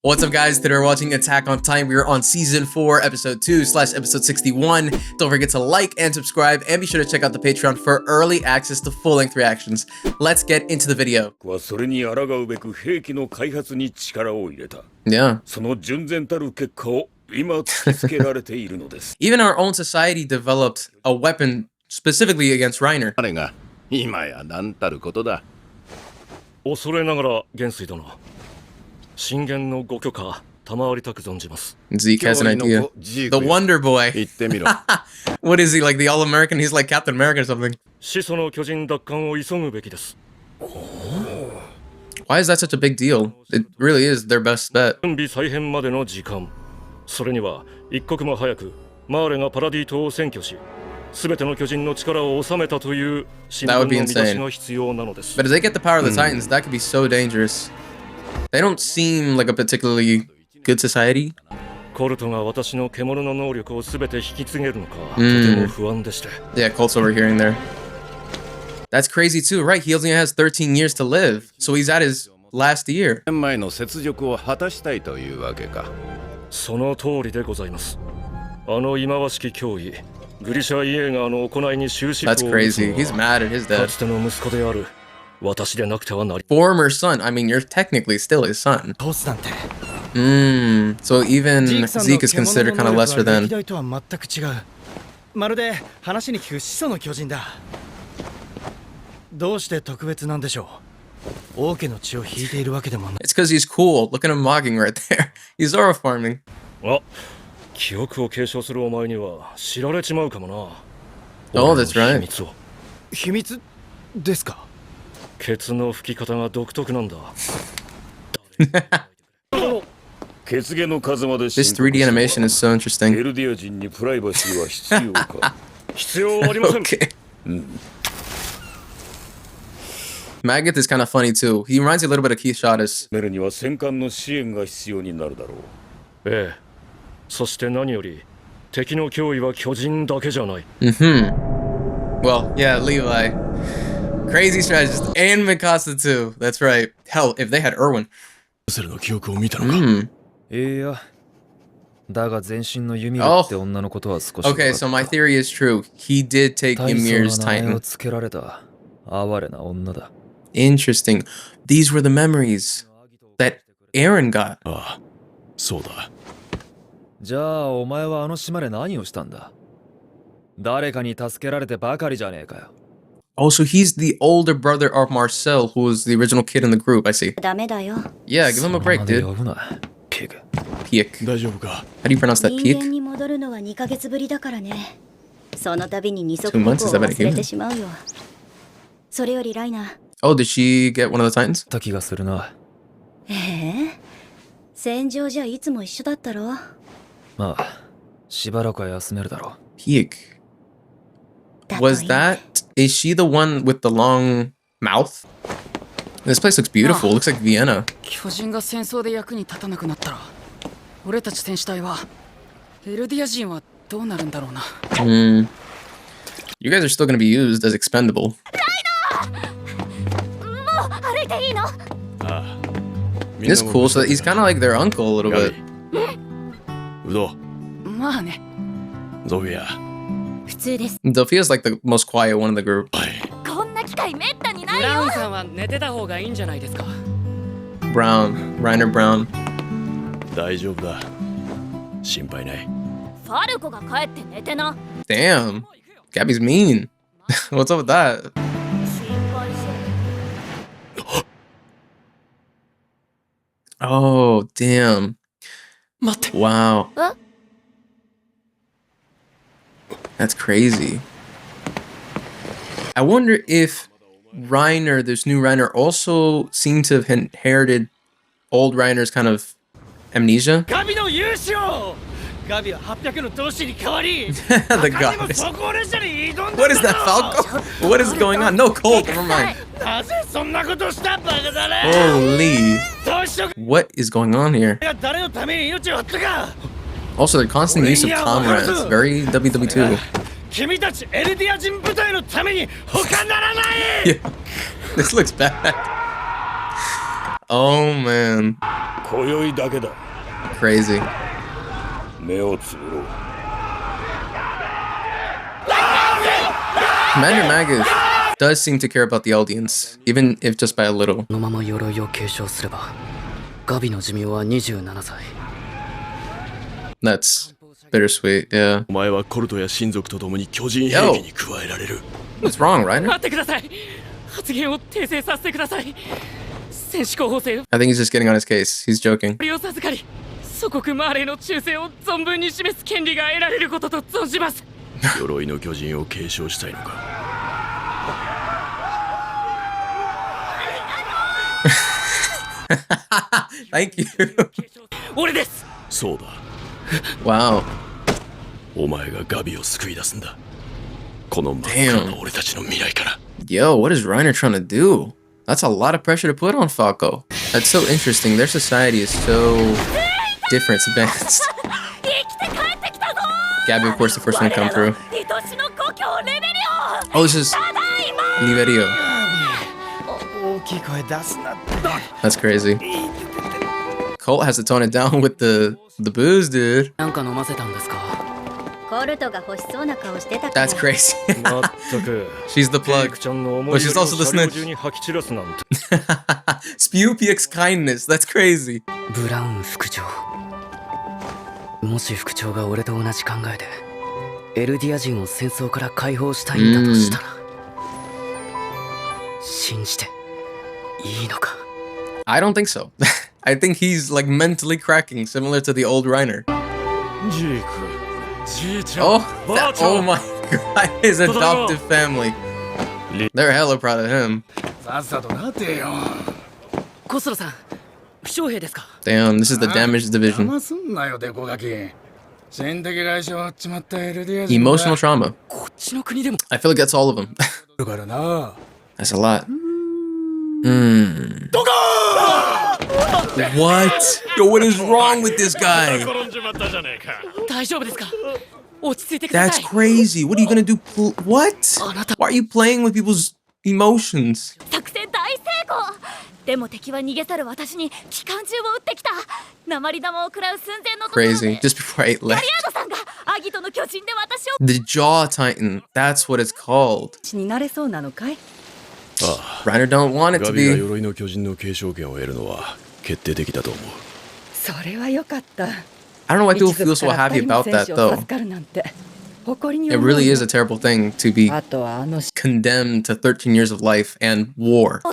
What's up, guys? Today we're watching Attack on Titan. We're on season 4, episode 2/episode 61. Don't forget to like and subscribe, and be sure to check out the Patreon for early access to full-length reactions. Let's get into the video. Yeah. Even our own society developed a weapon specifically against Reiner. Zeke has an idea. The Wonder Boy. What is he, like the All-American? He's like Captain America or something. Why is that such a big deal? It really is their best bet. That would be insane. But if they get the power of the Titans, that could be so dangerous. They don't seem like a particularly good society. Yeah, Colt's overhearing there. That's crazy too, right? He only has 13 years to live, so he's at his last year. That's crazy. He's mad at his dad. Former son. I mean, you're technically still his son. So even Zeke is considered kind of lesser than. It's because he's cool. Look at him mocking right there. He's Zoro farming. Oh, that's right. This 3D animation is so interesting. Okay. Maggot is kind of funny too. He reminds me a little bit of Keith Shadis. Well, yeah, Levi. Crazy strategist. And Mikasa too. That's right. Hell, if they had Erwin. Oh. Okay, so my theory is true. He did take Ymir's Titan. Interesting. These were the memories that Eren got. Oh, so he's the older brother of Marcel, who was the original kid in the group, I see. Yeah, give him a break, dude. Peak. How do you pronounce that, peak? 2 months? Is that about a human? Oh, did she get one of the Titans? Peak. Was that... Is she the one with the long mouth? This place looks beautiful. It looks like Vienna. You guys are still going to be used as expendable. It's cool, so he's kind of like their uncle a little bit. Zophia's like the most quiet one in the group. Brown. Reiner Brown. Damn. Gabby's mean. What's up with that? Oh, damn. Wow. That's crazy. I wonder if Reiner, this new Reiner, also seemed to have inherited old Reiner's kind of amnesia. The goddess. What is that, Falco? What is going on? No, Colt, never mind. Holy. What is going on here? Also, their constant use of comrades. Very WW2. Yeah. This looks bad. Oh man. Crazy. Commander Magus does seem to care about the audience, even if just by a little. That's bittersweet, yeah. Yo! What's wrong, Reiner? I think he's just getting on his case. He's joking. Thank you. Wow. Damn. Yo, what is Reiner trying to do? That's a lot of pressure to put on Falco. That's so interesting. Their society is so different, advanced. Gabby, of course, the first one to come through. Oh, this is Liberio. That's crazy. Colt has to tone it down with the booze, dude. That's crazy. She's the plug. But she's also the snitch. Spew PX kindness. That's crazy. もし副長が俺と同じ考えでエルディア人を戦争から解放したいんだとしたら信じていいのか I don't think so. I think he's like mentally cracking, similar to the old Reiner. Oh my god, his adoptive family. They're hella proud of him. Damn, this is the damage division. Emotional trauma. I feel like that's all of them. That's a lot. What? Yo, what is wrong with this guy? That's crazy. What are you gonna do? What? Why are you playing with people's emotions? Crazy. Just before I left. The Jaw Titan. That's what it's called. Reiner don't want it to be. I don't know why people feel so happy about that though. It really is a terrible thing to be condemned to 13 years of life and war. Oh,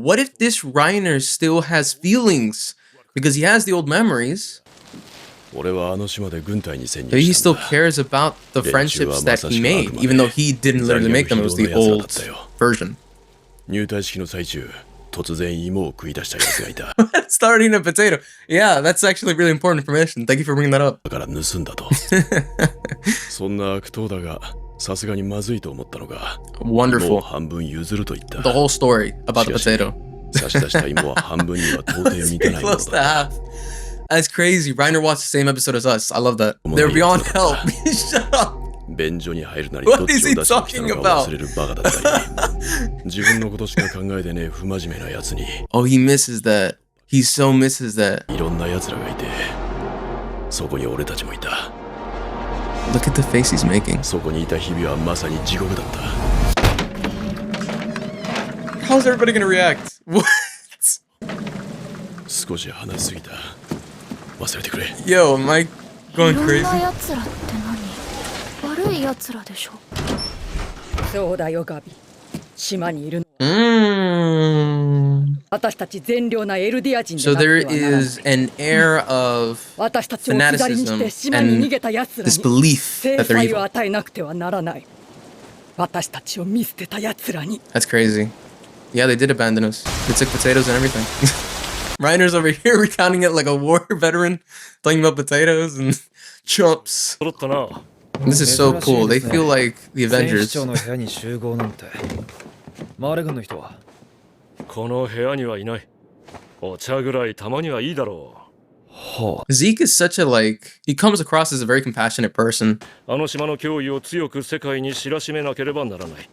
what if this Reiner still has feelings? Because he has the old memories. Maybe he still cares about the friendships that he made, even though he didn't literally make them, it was the old version. Starting a potato. Yeah, that's actually really important information. Thank you for bringing that up. Wonderful. The whole story about the potato. Close to half. That's crazy. Reiner watched the same episode as us. I love that. They're beyond help. Shut up. What is he talking about? Oh, he misses that. He so misses that. Look at the face he's making. How's everybody gonna react? What? Yo, am I going crazy? So there is an air of fanaticism and this belief that they're evil. That's crazy. Yeah, they did abandon us. They took potatoes and everything. Reiner's over here recounting it like a war veteran, talking about potatoes and chumps. This is so cool. They feel like the Avengers. Zeke is such a he comes across as a very compassionate person. あの島の脅威を強く世界に知らしめなければならない。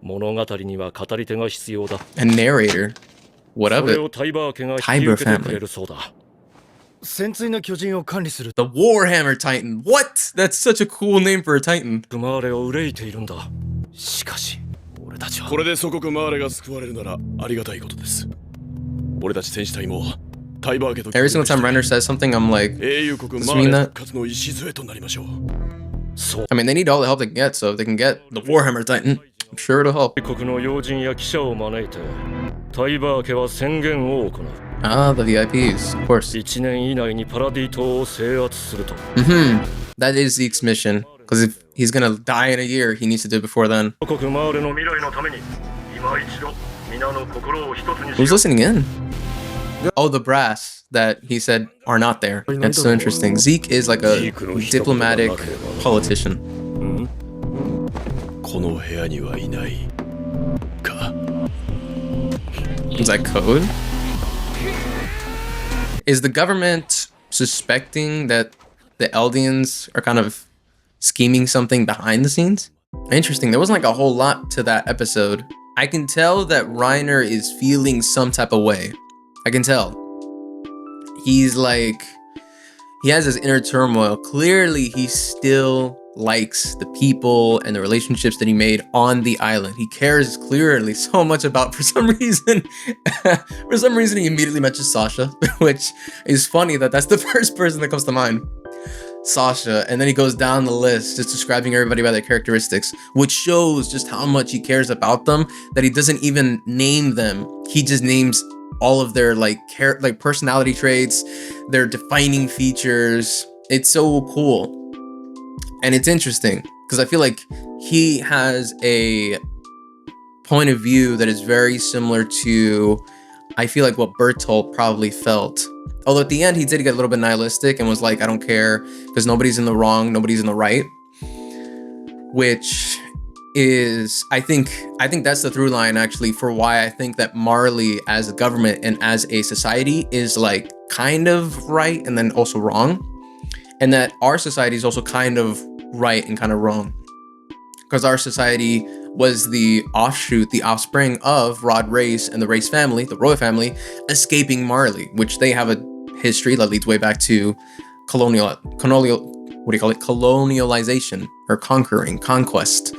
物語には語り手が必要だ。 A narrator. What そ of れ it? をタイバー家が引き受けてくれるそうだ。潜水の巨人を管理する The Warhammer Titan. What? That's such a cool name for a Titan. マーレを憂いているんだ。しかし、俺たちは。これで祖国マーレが救われるならありがたいことです。俺たち戦士隊もタイバー家と Every single time Reiner says something, I'm like, 英雄国 does マ this ー mean レ that? 復活の礎となりましょう。そう。 I mean, they need all the help they can get, so if they can get the Warhammer Titan, I'm sure it'll help. 国の要人や記者を招いて、タイバー家は宣言を行う。 Ah, the VIPs, of course. 1年以内にパラディ島を制圧すると。 That is Zeke's mission, because if he's gonna die in a year, he needs to do it before then. 祖国マーレの未来のために、今一度皆の心を一つにし Who's よう。 listening in? Oh, the brass that he said are not there. That's so interesting. Zeke is like a diplomatic politician. この部屋にはいないか。 Is that code? Is the government suspecting that the Eldians are kind of scheming something behind the scenes? Interesting. There wasn't like a whole lot to that episode. I can tell that Reiner is feeling some type of way. I can tell. He's like, he has this inner turmoil. Clearly, he still likes the people and the relationships that he made on the island. He cares clearly so much about, for some reason, he immediately mentions Sasha, which is funny that that's the first person that comes to mind. Sasha, and then he goes down the list just describing everybody by their characteristics, which shows just how much he cares about them, that he doesn't even name them. He just names all of their like personality traits, their defining features. It's so cool. And it's interesting because I feel like he has a point of view that is very similar to, I feel like, what Bertolt probably felt. Although at the end he did get a little bit nihilistic and was like, I don't care because nobody's in the wrong, nobody's in the right. Which is, I think that's the through line actually for why I think that Marley as a government and as a society is like kind of right and then also wrong. And that our society is also kind of right and kind of wrong. Because our society was the offshoot, the offspring of Rod Race and the Race family, the Roy family, escaping Marley, which they have a history that leads way back to colonialization or conquest.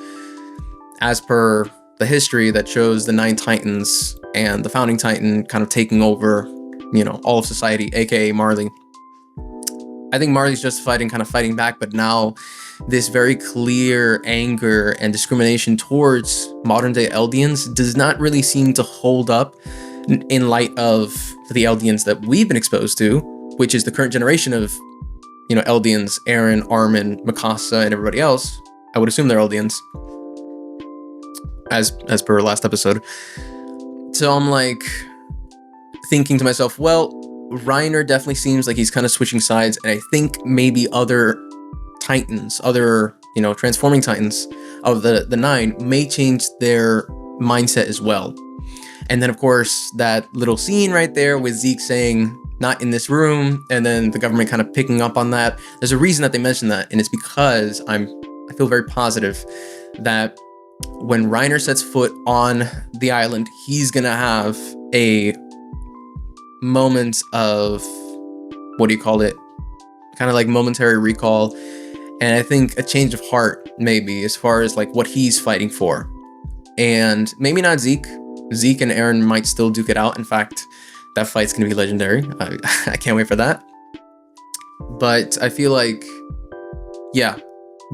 As per the history that shows the 9 Titans and the founding Titan kind of taking over, all of society, aka Marley. I think Marley's justified in kind of fighting back, but now this very clear anger and discrimination towards modern day Eldians does not really seem to hold up in light of the Eldians that we've been exposed to, which is the current generation of, Eldians, Eren, Armin, Mikasa, and everybody else. I would assume they're Eldians, as per last episode. So I'm like thinking to myself, well, Reiner definitely seems like he's kind of switching sides, and I think maybe other Titans, other transforming Titans of the 9 may change their mindset as well. And then of course that little scene right there with Zeke saying not in this room, and then the government kind of picking up on that. There's a reason that they mentioned that, and it's because I feel very positive that when Reiner sets foot on the island, he's gonna have a moment of, what do you call it? Kind of like momentary recall. And I think a change of heart, maybe, as far as like what he's fighting for. And maybe not Zeke. Zeke and Eren might still duke it out. In fact, that fight's gonna be legendary. I can't wait for that. But I feel like, yeah,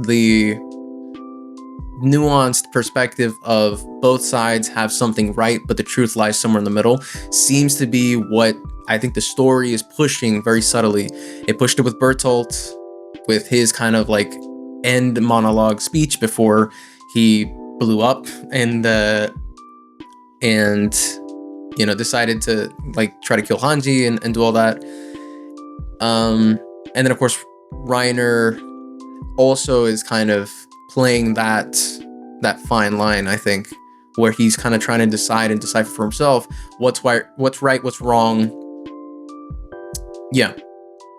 the nuanced perspective of both sides have something right, but the truth lies somewhere in the middle, seems to be what I think the story is pushing very subtly. It pushed it with Bertolt, with his kind of like end monologue speech before he blew up and decided to like try to kill Hanji and do all that. And then of course Reiner also is kind of playing that fine line, I think, where he's kind of trying to decide and decipher for himself what's right, what's wrong. Yeah.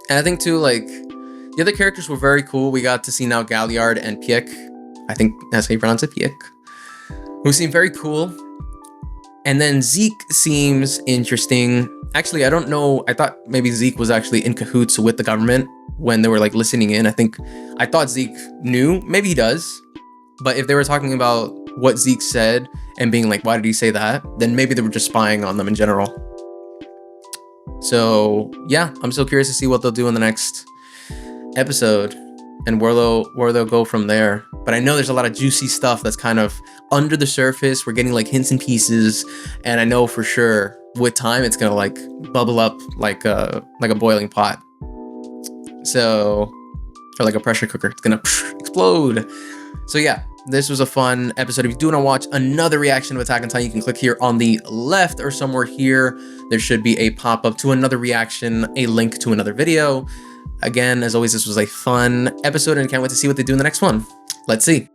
And I think too, like, the other characters were very cool. We got to see now Galliard and Piek. I think that's how you pronounce it, Piek. Who seem very cool. And then Zeke seems interesting. Actually, I don't know. I thought maybe Zeke was actually in cahoots with the government when they were like listening in. I thought Zeke knew. Maybe he does. But if they were talking about what Zeke said and being like, why did he say that? Then maybe they were just spying on them in general. So yeah, I'm still curious to see what they'll do in the next episode and where they'll go from there. But I know there's a lot of juicy stuff that's kind of under the surface. We're getting like hints and pieces, and I know for sure with time it's gonna like bubble up like a boiling pot. So, or like a pressure cooker, it's gonna explode. So yeah, this was a fun episode. If you do want to watch another reaction of Attack on Titan, you can click here on the left or somewhere here. There should be a pop-up to another reaction, a link to another video. Again, as always, this was a fun episode and I can't wait to see what they do in the next one. Let's see.